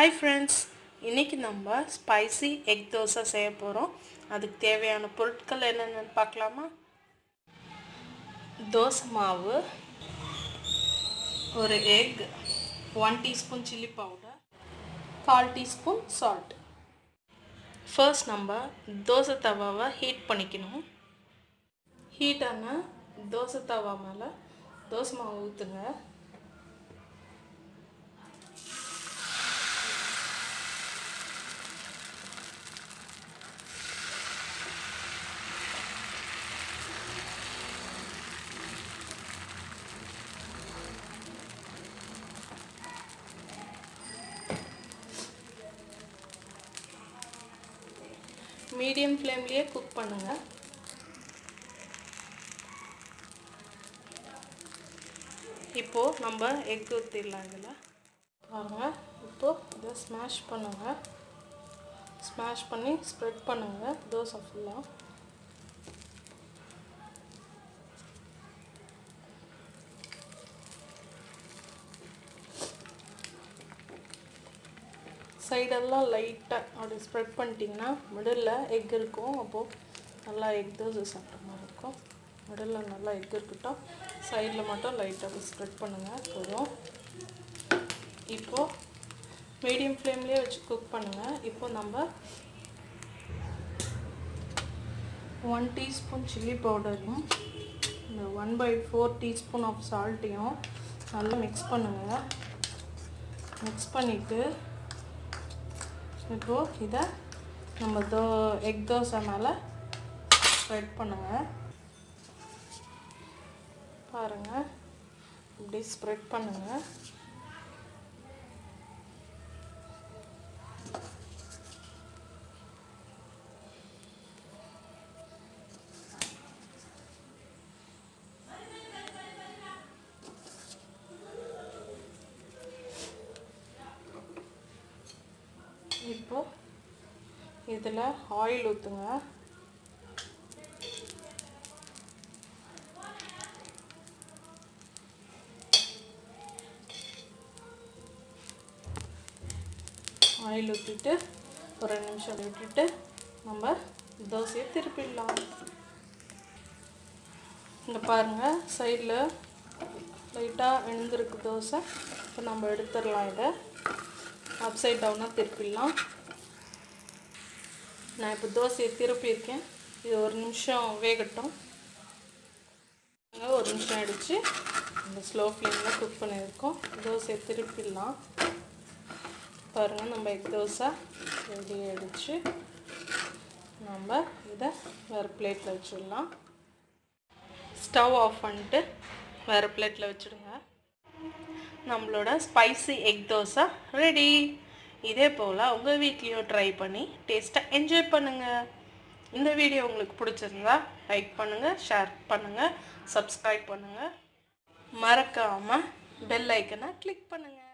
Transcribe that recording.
Hi friends, இன்னைக்கு நம்ம spicy egg dosa செய்ய போறோம். அதுக்கு தேவையான பொருட்கள் என்னென்னு பார்க்கலாமா? தோசை மாவு, ஒரு egg, 1 teaspoon chili powder, 1/4 teaspoon salt. First நம்ம தோசை தவாவை ஹீட் பண்ணிக்கணும். ஹீட் ஆன தோசை தவா மேல தோசை மாவு ஊத்துங்க. மீடியம் ஃப்ளேம்லயே குக் பண்ணுங்க. இப்போ நம்ம எக் ஊத்திடலாம். இதில் பாருங்க. இப்போ இதை ஸ்மாஷ் பண்ணுங்க. ஸ்மாஷ் பண்ணி ஸ்ப்ரெட் பண்ணுங்க தோசை ஃபுல்லாக. சைடெல்லாம் லைட்டாக அப்படி ஸ்ப்ரெட் பண்ணிட்டிங்கன்னா மிடில் எக் இருக்கும். அப்போது நல்லா எக் தோசை சாப்பிட்ட மாதிரி இருக்கும். மிடில் நல்லா எக் இருக்கட்டும். சைடில் மட்டும் லைட்டாக ஸ்ப்ரெட் பண்ணுங்கள் போதும். இப்போது மீடியம் ஃப்ளேம்லேயே வச்சு குக் பண்ணுங்கள். இப்போது நம்ம 1 teaspoon சில்லி பவுடரையும் இந்த 1/4 teaspoon ஆஃப் சால்ட்டையும் நல்லா மிக்ஸ் பண்ணுங்கள். மிக்ஸ் பண்ணிவிட்டு இப்போது இதை நம்ம எக் தோசை மேலே ஸ்ப்ரெட் பண்ணுங்கள். பாருங்கள், இப்படி ஸ்ப்ரெட் பண்ணுங்கள். இப்போ இதில் ஆயில் ஊற்றுங்க. ஆயில் ஊற்றிட்டு ஒரு 2 நிமிஷம் விட்டுட்டு நம்ம தோசையை திருப்பிடலாம். இங்கே பாருங்கள், சைடில் லைட்டாக எழுந்திருக்கு தோசை. இப்போ நம்ம எடுத்துடலாம். இதை அப்சைட் டவுனாக திருப்பிடலாம். நான் இப்போ தோசையை திருப்பியிருக்கேன். இது 1 நிமிஷம் வேகட்டும். ஒரு நிமிஷம் ஆகிடுச்சு. இந்த ஸ்லோ ஃப்ளேமில் குக் பண்ணியிருக்கோம். தோசையை திருப்பிடலாம். பாருங்கள், நம்ம எக் தோசை ரெடி ஆகிடுச்சு. நம்ம இதை வேறு பிளேட்டில் வச்சிடலாம். ஸ்டவ் ஆஃப் பண்ணிட்டு வேறு பிளேட்டில் வச்சுடுங்க. நம்மளோட ஸ்பைசி எக் தோசை ரெடி. இதே போல் உங்கள் வீட்லேயும் ட்ரை பண்ணி டேஸ்ட்டாக என்ஜாய் பண்ணுங்கள். இந்த வீடியோ உங்களுக்கு பிடிச்சிருந்தா லைக் பண்ணுங்கள், ஷேர் பண்ணுங்கள், சப்ஸ்கிரைப் பண்ணுங்கள். மறக்காமல் பெல் ஐக்கனை கிளிக் பண்ணுங்கள்.